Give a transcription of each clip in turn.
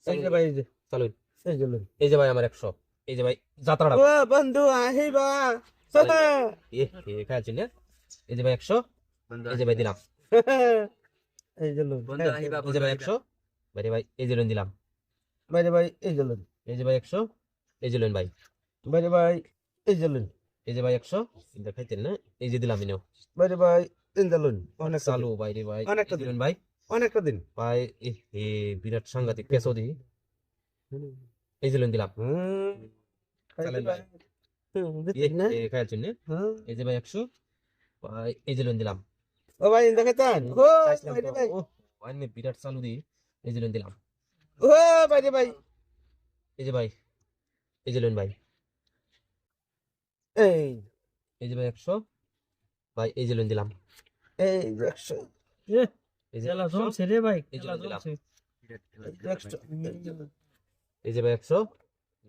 এই যে ভাই, চালুন। এই যে লই। এই যে ভাই আমার 100, এই যে ভাই যাত্রাটা ও বন্ধু আহিবা। খেয়ালছেন না? এই যে ভাই 100, এই যে ভাই দিলাম। এই যে লই। বন্ধু আহিবা, এই যে ভাই 100, ভাই ভাই এই যে লোন দিলাম। বাইরে ভাই, এই যে লই। এই যে ভাই 100, এই যে লোন ভাই। বাইরে ভাই, এই যে লই। এই যে ভাই 100, দেখাইতেন না? এই যে দিলাম ইনো। বাইরে ভাই, এই যে লই। অনেক চালু ভাই রে ভাই। অনেকটা এই যে লোন ভাই। অনেকটা দিন। ভাই বিরাট সাংঘাতিক পেছো দি। এই যে লোন দিলাম। চালেন ভাই। খেয়ালছেন না? এই যে ভাই 100, ভাই এই যে লোন দিলাম। ও ভাই দেখাইতেন। ও চাইছিলাম বাইরে তো, ভাই, ওহ, ভাই নে বিরাট চালু দি। এই যে লোন দিলাম। ও বাইরে ভাই, এই যে ভাই, এই যে লোন ভাই। এই এই যে ভাই 100, ভাই এই যে লোন দিলাম। এই 100, এই যে খেলা 100, চলছে রে ভাই, এই যে খেলা দিলাম। চলছে। 100, এই যে ভাই 100,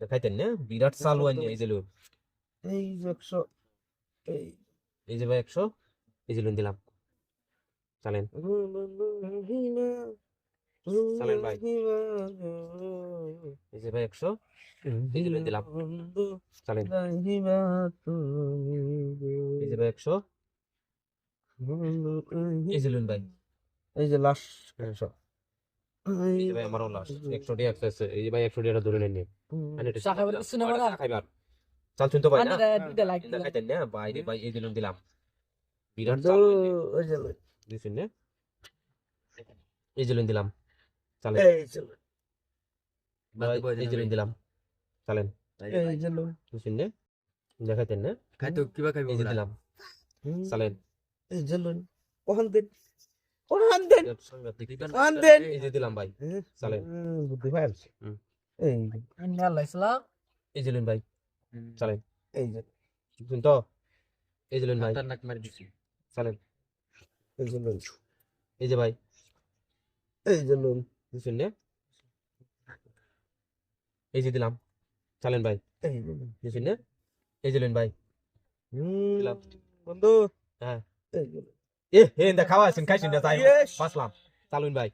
দেখাইতেন না? বিরাট চালু আইনি এই যে লোন। এই 100, এই এই যে ভাই 100, এই যে লোন দিলাম। চালেন। চালেন ভাই। এই যে ভাই 100, এই যে লোন দিলাম। চালেন। এই যে ভাই 100, এই যে লোন ভাই। এই যে লাস্ট 100, এই যে ভাই আমারও লাস্ট 100 টাকা আছে। এই যে ভাই 100 টাকা ধরে নেন। চা খাবার কিছু না বলা? খাইবার। চাল শুনতে পাই না? দুইটা লাইক দেখাইতেন না? ভাই রে ভাই এই যে লোন দিলাম। বিরাট তো চালু আইনি। ওই যে লই। দিছেন না? এই যে লোন দিলাম। চালেন। এই যে লই। ভাই, এই যে লোন দিলাম। চালেন। এই যে লই। দিছেন না? দেখাইতেন না? খাইতো কিবা খাইবো এই যে দিলাম। চালেন। এই যে লই। ওখান দিন, ওখান দিন, বিরাট সাংঘাতিক। ওখান দিন। এই যে দিলাম ভাই। চালেন। বুদ্ধি ভাই আছে। হুম। এই আন্না লাইছলা এই যে লোন ভাই। চালেন। এই যে, শুন তো? এই যে লোন ভাই। খতরনাক মারি দিছি। চালেন। এই যে লই। এই যে ভাই। এই যে লই। দিছেন না? এই যে দিলাম। চালেন ভাই। এই যে লই। দিছেন না? এই যে লোন ভাই। দিলাম। বন্ধু, হ্যাঁ। এই যে লই। ইন্দা খাওয়া আছেন খাইছুন না তাই Yes. বাসলাম। চালুন ভাই।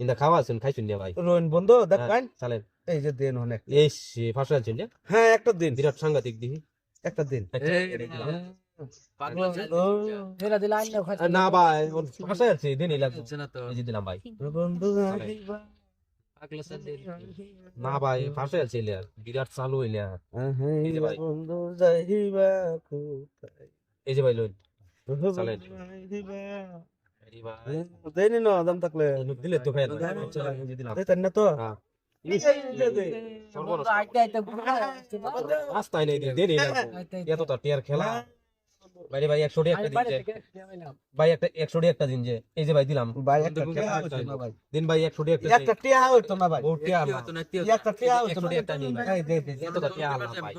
ইন্দা খাওয়া আছেন খাইছুন না ভাই। রোহিন বন্ধু হ্যাঁ, দেখবেন, চালেন। এই যে দিন অনেক। এই ফাঁসে আছেন না? হ্যাঁ একটা দিন, বিরাট সাংঘাতিক দিহি। একটা দিন। পাগলা এরা দিলা আন্না খাইছে না ভাই ফাঁসে আছে দিনই লাগবে। হচ্ছে না তো। এই যে দিলাম ভাই। বন্ধু চালেন। আহিবা, পাগলা না ভাই ফাঁসে আছে ইলে বিরাট চালু ইলে। এই যে ভাই। বন্ধু যাইবা কোথায়? এই যে ভাই লোন। চালেন। আহিবা। এই ভাই। দেয়নি না দাম থাকলে, দিলে তো খাই এই যে দিলাম। দেতেন না তো। হ্যাঁ। বন্ধু আইতে আইতে রাস্তায় নেই দেরি এত তো টিয়ার খেলা। ভাই রে ভাই 100 টাকা একটা দিন যে। ভাই একটা 100 টাকা একটা দিন যে। এই যে ভাই দিলাম। ভাই একটা টিয়া হইতো না ভাই, দিন ভাই 100 টাকা একটা একটা টিয়া হইতো না ভাই, বহুত টিয়া না। একটা টিয়া হইতো 100 না। টাকা একটা নিই ভাই। এই দে দে, এত তো টিয়া না ভাই।